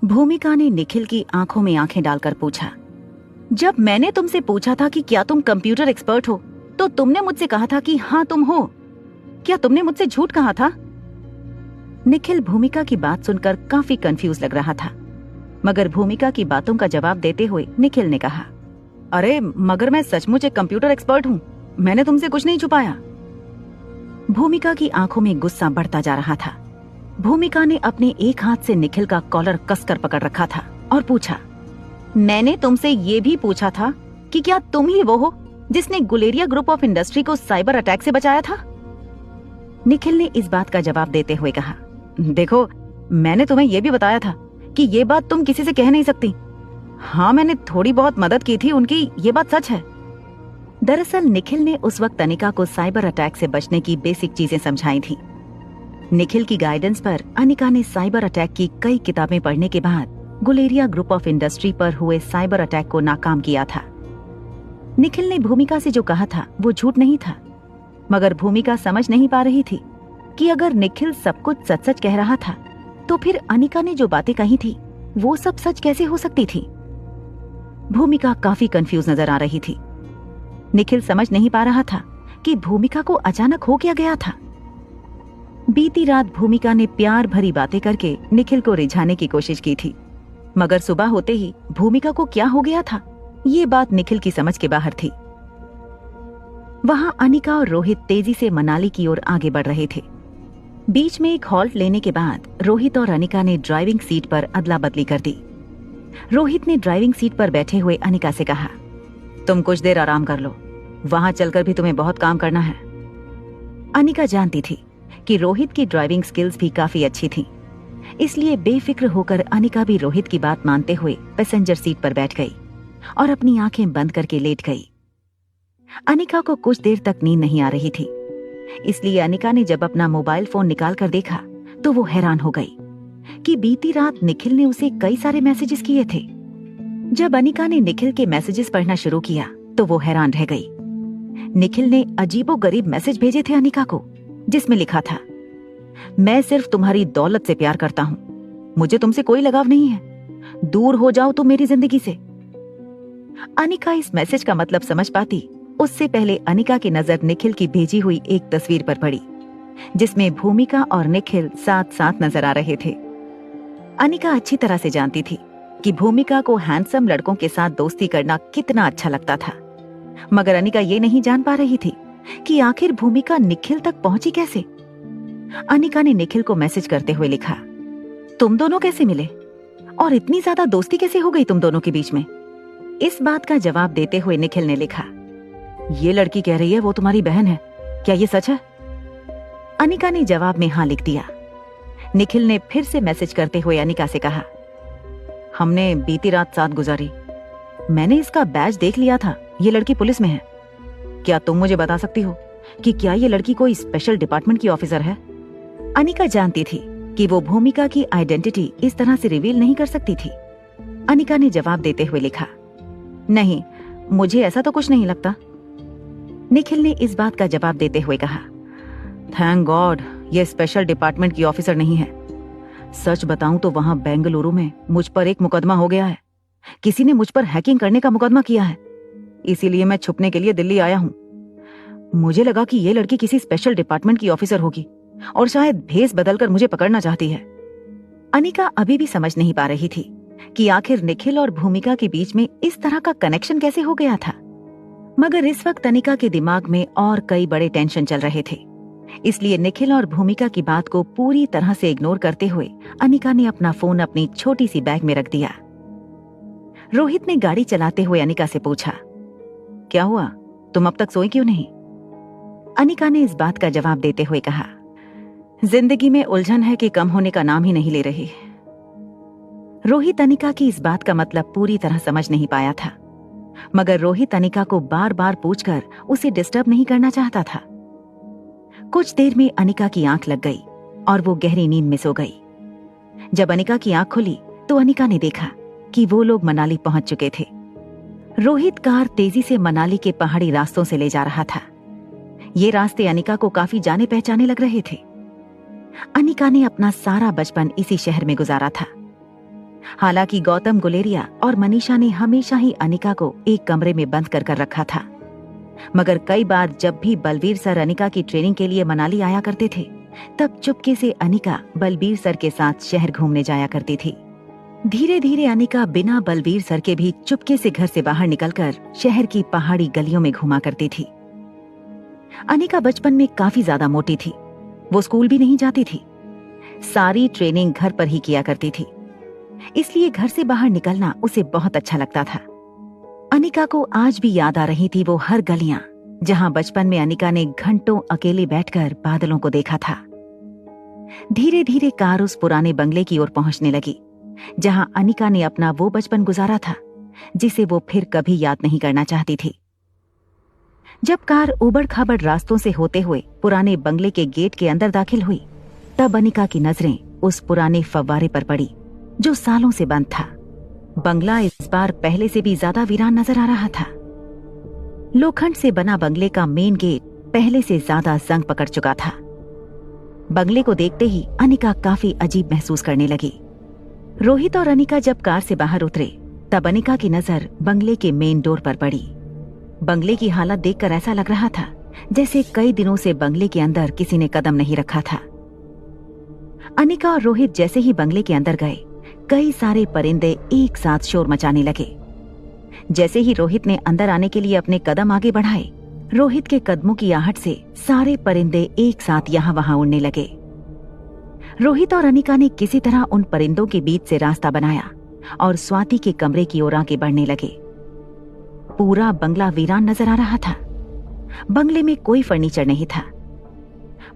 भूमिका ने निखिल की आंखों में आंखें डालकर पूछा, जब मैंने तुमसे पूछा था कि क्या तुम कंप्यूटर एक्सपर्ट हो, तो तुमने मुझसे कहा था कि हाँ तुम हो। क्या तुमने मुझसे झूठ कहा था? निखिल भूमिका की बात सुनकर काफी कंफ्यूज लग रहा था, मगर भूमिका की बातों का जवाब देते हुए निखिल ने कहा, अरे मगर मैं सचमुच एक कंप्यूटर एक्सपर्ट हूँ, मैंने तुमसे कुछ नहीं छुपाया। भूमिका की आंखों में गुस्सा बढ़ता जा रहा था। भूमिका ने अपने एक हाथ से निखिल का कॉलर कसकर पकड़ रखा था और पूछा, मैंने तुमसे ये भी पूछा था कि क्या तुम ही वो हो जिसने गुलेरिया ग्रुप ऑफ इंडस्ट्री को साइबर अटैक से बचाया था? निखिल ने इस बात का जवाब देते हुए कहा, देखो मैंने तुम्हें यह भी बताया था कि ये बात तुम किसी से कह नहीं सकती। हाँ मैंने थोड़ी बहुत मदद की थी उनकी, ये बात सच है। दरअसल निखिल ने उस वक्त अनिका को साइबर अटैक से बचने की बेसिक चीजें समझाई थी। निखिल की गाइडेंस पर अनिका ने साइबर अटैक की कई किताबें पढ़ने के बाद गुलेरिया ग्रुप ऑफ इंडस्ट्री पर हुए साइबर अटैक को नाकाम किया था। निखिल ने भूमिका से जो कहा था वो झूठ नहीं था, मगर भूमिका समझ नहीं पा रही थी कि अगर निखिल सब कुछ सच सच कह रहा था तो फिर अनिका ने जो बातें कही थी वो सब सच कैसे हो सकती थी। भूमिका काफी कंफ्यूज नजर आ रही थी। निखिल समझ नहीं पा रहा था कि भूमिका को अचानक हो क्या गया था। बीती रात भूमिका ने प्यार भरी बातें करके निखिल को रिझाने की कोशिश की थी, मगर सुबह होते ही भूमिका को क्या हो गया था ये बात निखिल की समझ के बाहर थी। वहां अनिका और रोहित तेजी से मनाली की ओर आगे बढ़ रहे थे। बीच में एक हॉल्ट लेने के बाद रोहित और अनिका ने ड्राइविंग सीट पर अदला बदली कर दी। रोहित ने ड्राइविंग सीट पर बैठे हुए अनिका से कहा, तुम कुछ देर आराम कर लो, वहां चलकर भी तुम्हें बहुत काम करना है। अनिका जानती थी कि रोहित की ड्राइविंग स्किल्स भी काफी अच्छी थी, इसलिए बेफिक्र होकर अनिका भी रोहित की बात मानते हुए पैसेंजर सीट पर बैठ गई और अपनी आंखें बंद करके लेट गई। अनिका को कुछ देर तक नींद नहीं आ रही थी, इसलिए अनिका ने जब अपना मोबाइल फोन निकाल कर देखा तो वो हैरान हो गई कि बीती रात निखिल ने उसे कई सारे मैसेजेस किए थे। जब अनिका ने निखिल के मैसेजेस पढ़ना शुरू किया तो वो हैरान रह गई। निखिल ने अजीबोगरीब मैसेज भेजे थे अनिका को, जिसमें लिखा था, मैं सिर्फ तुम्हारी दौलत से प्यार करता हूं, मुझे तुमसे कोई लगाव नहीं है, दूर हो जाओ तुम मेरी जिंदगी से। अनिका इस मैसेज का मतलब समझ पाती उससे पहले अनिका की नजर निखिल की भेजी हुई एक तस्वीर पर पड़ी, जिसमें भूमिका और निखिल साथ साथ नजर आ रहे थे। अनिका अच्छी तरह से जानती थी कि भूमिका को हैंडसम लड़कों के साथ दोस्ती करना कितना अच्छा लगता था, मगर अनिका ये नहीं जान पा रही थी कि आखिर भूमिका निखिल तक पहुंची कैसे। अनिका ने निखिल को मैसेज करते हुए लिखा, तुम दोनों कैसे मिले और इतनी ज्यादा दोस्ती कैसे हो गई तुम दोनों के बीच में? इस बात का जवाब देते हुए निखिल ने लिखा, ये लड़की कह रही है वो तुम्हारी बहन है, क्या ये सच है? अनिका ने जवाब में हाँ लिख दिया। निखिल ने फिर से मैसेज करते हुए अनिका से कहा, हमने बीती रात साथ गुजारी, मैंने इसका बैज देख लिया था, ये लड़की पुलिस में है। क्या तुम मुझे बता सकती हो कि क्या ये लड़की कोई स्पेशल डिपार्टमेंट की ऑफिसर है? अनिका जानती थी कि वो भूमिका की आइडेंटिटी इस तरह से रिवील नहीं कर सकती थी। अनिका ने जवाब देते हुए लिखा, नहीं मुझे ऐसा तो कुछ नहीं लगता। निखिल ने इस बात का जवाब देते हुए कहा, थैंक गॉड ये स्पेशल डिपार्टमेंट की ऑफिसर नहीं है। सच बताऊं तो वहां बेंगलुरु में मुझ पर एक मुकदमा हो गया है, किसी ने मुझ पर हैकिंग करने का मुकदमा किया है, इसीलिए मैं छुपने के लिए दिल्ली आया हूं। मुझे लगा कि ये लड़की किसी स्पेशल डिपार्टमेंट की ऑफिसर होगी और शायद भेस बदलकर मुझे पकड़ना चाहती है। अनिका अभी भी समझ नहीं पा रही थी कि आखिर निखिल और भूमिका के बीच में इस तरह का कनेक्शन कैसे हो गया था, मगर इस वक्त अनिका के दिमाग में और कई बड़े टेंशन चल रहे थे, इसलिए निखिल और भूमिका की बात को पूरी तरह से इग्नोर करते हुए अनिका ने अपना फोन अपनी छोटी सी बैग में रख दिया। रोहित ने गाड़ी चलाते हुए अनिका से पूछा, क्या हुआ, तुम अब तक सोई क्यों नहीं? अनिका ने इस बात का जवाब देते हुए कहा, जिंदगी में उलझन है कि कम होने का नाम ही नहीं ले रही। रोहित अनिका की इस बात का मतलब पूरी तरह समझ नहीं पाया था, मगर रोहित अनिका को बार बार पूछकर उसे डिस्टर्ब नहीं करना चाहता था। कुछ देर में अनिका की आंख लग गई और वो गहरी नींद में सो गई। जब अनिका की आंख खुली तो अनिका ने देखा कि वो लोग मनाली पहुंच चुके थे। रोहित कार तेजी से मनाली के पहाड़ी रास्तों से ले जा रहा था। ये रास्ते अनिका को काफी जाने पहचाने लग रहे थे। अनिका ने अपना सारा बचपन इसी शहर में गुजारा था। हालांकि गौतम गुलेरिया और मनीषा ने हमेशा ही अनिका को एक कमरे में बंद कर रखा था, मगर कई बार जब भी बलवीर सर अनिका की ट्रेनिंग के लिए मनाली आया करते थे, तब चुपके से अनिका बलवीर सर के साथ शहर घूमने जाया करती थी। धीरे धीरे अनिका बिना बलवीर सर के भी चुपके से घर से बाहर निकलकर शहर की पहाड़ी गलियों में घुमा करती थी। अनिका बचपन में काफी ज्यादा मोटी थी। वो स्कूल भी नहीं जाती थी, सारी ट्रेनिंग घर पर ही किया करती थी, इसलिए घर से बाहर निकलना उसे बहुत अच्छा लगता था। अनिका को आज भी याद आ रही थी वो हर गलियां जहां बचपन में अनिका ने घंटों अकेले बैठकर बादलों को देखा था। धीरे धीरे कार उस पुराने बंगले की ओर पहुंचने लगी जहां अनिका ने अपना वो बचपन गुजारा था जिसे वो फिर कभी याद नहीं करना चाहती थी। जब कार उबड़ खाबड़ रास्तों से होते हुए पुराने बंगले के गेट के अंदर दाखिल हुई, तब अनिका की नजरें उस पुराने फव्वारे पर पड़ी जो सालों से बंद था। बंगला इस बार पहले से भी ज्यादा वीरान नजर आ रहा था। लोखंड से बना बंगले का मेन गेट पहले से ज्यादा जंग पकड़ चुका था। बंगले को देखते ही अनिका काफी अजीब महसूस करने लगी। रोहित और अनिका जब कार से बाहर उतरे, तब अनिका की नजर बंगले के मेन डोर पर पड़ी। बंगले की हालत देखकर ऐसा लग रहा था जैसे कई दिनों से बंगले के अंदर किसी ने कदम नहीं रखा था। अनिका और रोहित जैसे ही बंगले के अंदर गए, कई सारे परिंदे एक साथ शोर मचाने लगे। जैसे ही रोहित ने अंदर आने के लिए अपने कदम आगे बढ़ाए, रोहित के कदमों की आहट से सारे परिंदे एक साथ यहाँ वहां उड़ने लगे। रोहित और अनिका ने किसी तरह उन परिंदों के बीच से रास्ता बनाया और स्वाति के कमरे की ओर आगे बढ़ने लगे। पूरा बंगला वीरान नजर आ रहा था। बंगले में कोई फर्नीचर नहीं था।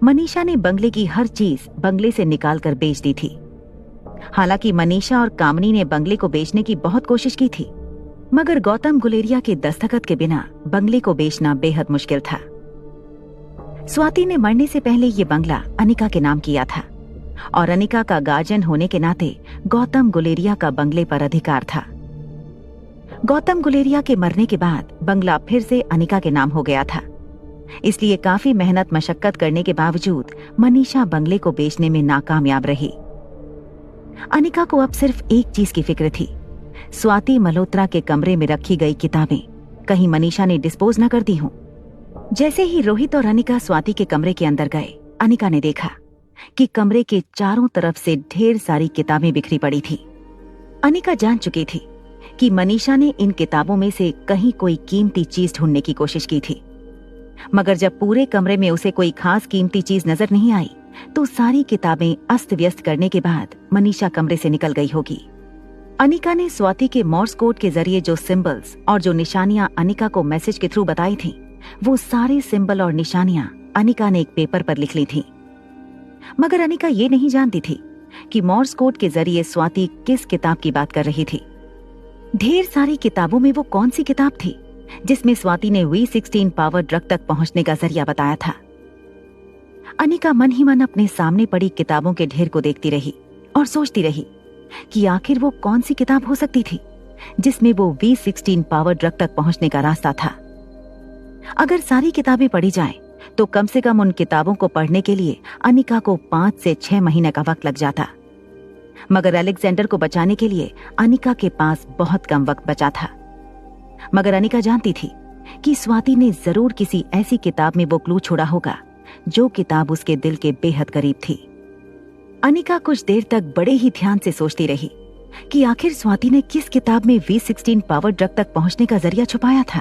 मनीषा ने बंगले की हर चीज बंगले से निकालकर बेच दी थी। हालांकि मनीषा और कामनी ने बंगले को बेचने की बहुत कोशिश की थी, मगर गौतम गुलेरिया के दस्तखत के बिना बंगले को बेचना बेहद मुश्किल था। स्वाति ने मरने से पहले ये बंगला अनिका के नाम किया था और अनिका का गार्जियन होने के नाते गौतम गुलेरिया का बंगले पर अधिकार था। गौतम गुलेरिया के मरने के बाद बंगला फिर से अनिका के नाम हो गया था, इसलिए काफी मेहनत मशक्कत करने के बावजूद मनीषा बंगले को बेचने में नाकामयाब रही। अनिका को अब सिर्फ एक चीज की फिक्र थी, स्वाति मल्होत्रा के कमरे में रखी गई किताबें कहीं मनीषा ने डिस्पोज न कर दी हों। जैसे ही रोहित और अनिका स्वाति के कमरे के अंदर गए, अनिका ने देखा कि कमरे के चारों तरफ से ढेर सारी किताबें बिखरी पड़ी थी। अनिका जान चुकी थी कि मनीषा ने इन किताबों में से कहीं कोई कीमती चीज ढूंढने की कोशिश की थी, मगर जब पूरे कमरे में उसे कोई खास कीमती चीज नजर नहीं आई, तो सारी किताबें अस्त व्यस्त करने के बाद मनीषा कमरे से निकल गई होगी। अनिका ने स्वाति के मॉर्स कोड के जरिए जो सिंबल्स और जो निशानियां अनिका को मैसेज के थ्रू बताई थी, वो सारे सिंबल और निशानियां अनिका ने एक पेपर पर लिख ली थी। मगर अनिका ये नहीं जानती थी कि मॉर्स कोड के जरिए स्वाति किस किताब की बात कर रही थी। ढेर सारी किताबों में वो कौन सी किताब थी जिसमें स्वाति ने V16 पावर ड्रग तक पहुंचने का जरिया बताया था। अनिका मन ही मन अपने सामने पड़ी किताबों के ढेर को देखती रही और सोचती रही कि आखिर वो कौन सी किताब हो सकती थी जिसमें वो V16 पावर ड्रग तक पहुंचने का रास्ता था। अगर सारी किताबें पढ़ी जाएं, तो कम से कम उन किताबों को पढ़ने के लिए अनिका को 5 से 6 महीने का वक्त लग जाता, मगर अलेक्जेंडर को बचाने के लिए अनिका के पास बहुत कम वक्त बचा था। मगर अनिका जानती थी कि स्वाति ने जरूर किसी ऐसी किताब में वो क्लू छोड़ा होगा जो किताब उसके दिल के बेहद करीब थी। अनिका कुछ देर तक बड़े ही ध्यान से सोचती रही कि आखिर स्वाति ने किस किताब में V16 पावर ड्रग तक पहुंचने का जरिया छुपाया था।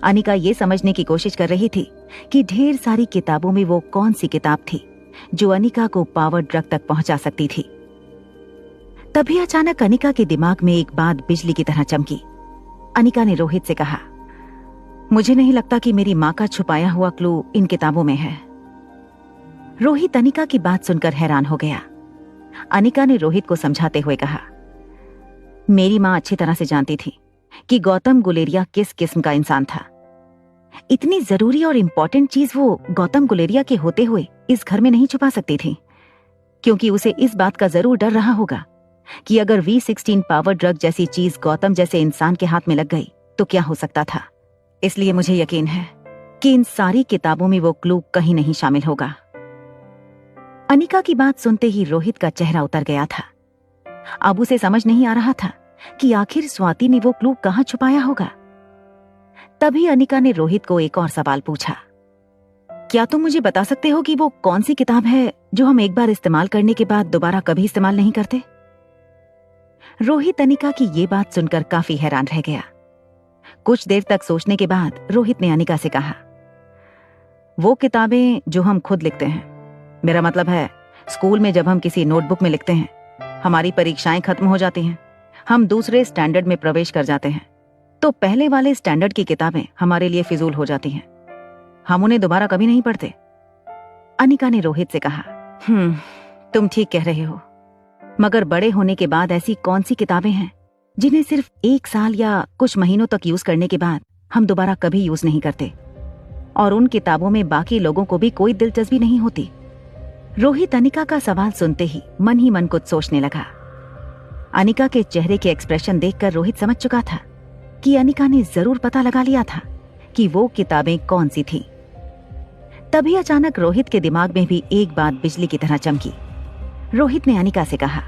अनिका ये समझने की कोशिश कर रही थी कि ढेर सारी किताबों में वो कौन सी किताब थी जो अनिका को पावर ड्रग तक पहुंचा सकती थी। तभी अचानक अनिका के दिमाग में एक बात बिजली की तरह चमकी। अनिका ने रोहित से कहा, मुझे नहीं लगता कि मेरी माँ का छुपाया हुआ क्लू इन किताबों में है। रोहित अनिका की बात सुनकर हैरान हो गया। अनिका ने रोहित को समझाते हुए कहा, मेरी माँ अच्छी तरह से जानती थी कि गौतम गुलेरिया किस किस्म का इंसान था। इतनी जरूरी और इंपॉर्टेंट चीज वो गौतम गुलेरिया के होते हुए इस घर में नहीं छुपा सकती थी, क्योंकि उसे इस बात का जरूर डर रहा होगा कि अगर V16 पावर ड्रग जैसी चीज गौतम जैसे इंसान के हाथ में लग गई तो क्या हो सकता था। इसलिए मुझे यकीन है कि इन सारी किताबों में वो क्लू कहीं नहीं शामिल होगा। अनिका की बात सुनते ही रोहित का चेहरा उतर गया था। अब उसे समझ नहीं आ रहा था कि आखिर स्वाति ने वो क्लू कहाँ छुपाया होगा। तभी अनिका ने रोहित को एक और सवाल पूछा, क्या तुम मुझे बता सकते हो कि वो कौन सी किताब है जो हम एक बार इस्तेमाल करने के बाद दोबारा कभी इस्तेमाल नहीं करते? रोहित अनिका की ये बात सुनकर काफी हैरान रह गया। कुछ देर तक सोचने के बाद रोहित ने अनिका से कहा, वो किताबें जो हम खुद लिखते हैं। मेरा मतलब है, स्कूल में जब हम किसी नोटबुक में लिखते हैं, हमारी परीक्षाएं खत्म हो जाती हैं, हम दूसरे स्टैंडर्ड में प्रवेश कर जाते हैं, तो पहले वाले स्टैंडर्ड की किताबें हमारे लिए फिजूल हो जाती हैं। हम उन्हें दोबारा कभी नहीं पढ़ते। अनिका ने रोहित से कहा, तुम ठीक कह रहे हो, मगर बड़े होने के बाद ऐसी कौन सी किताबें हैं जिन्हें सिर्फ 1 साल या कुछ महीनों तक यूज करने के बाद हम दोबारा कभी यूज नहीं करते, और उन किताबों में बाकी लोगों को भी कोई दिलचस्पी नहीं होती। रोहित अनिका का सवाल सुनते ही मन कुछ सोचने लगा। अनिका के चेहरे के एक्सप्रेशन देखकर रोहित समझ चुका था कि अनिका ने जरूर पता लगा लिया था कि वो किताबें कौन सी थी। तभी अचानक रोहित के दिमाग में भी एक बात बिजली की तरह चमकी। रोहित ने अनिका से कहा,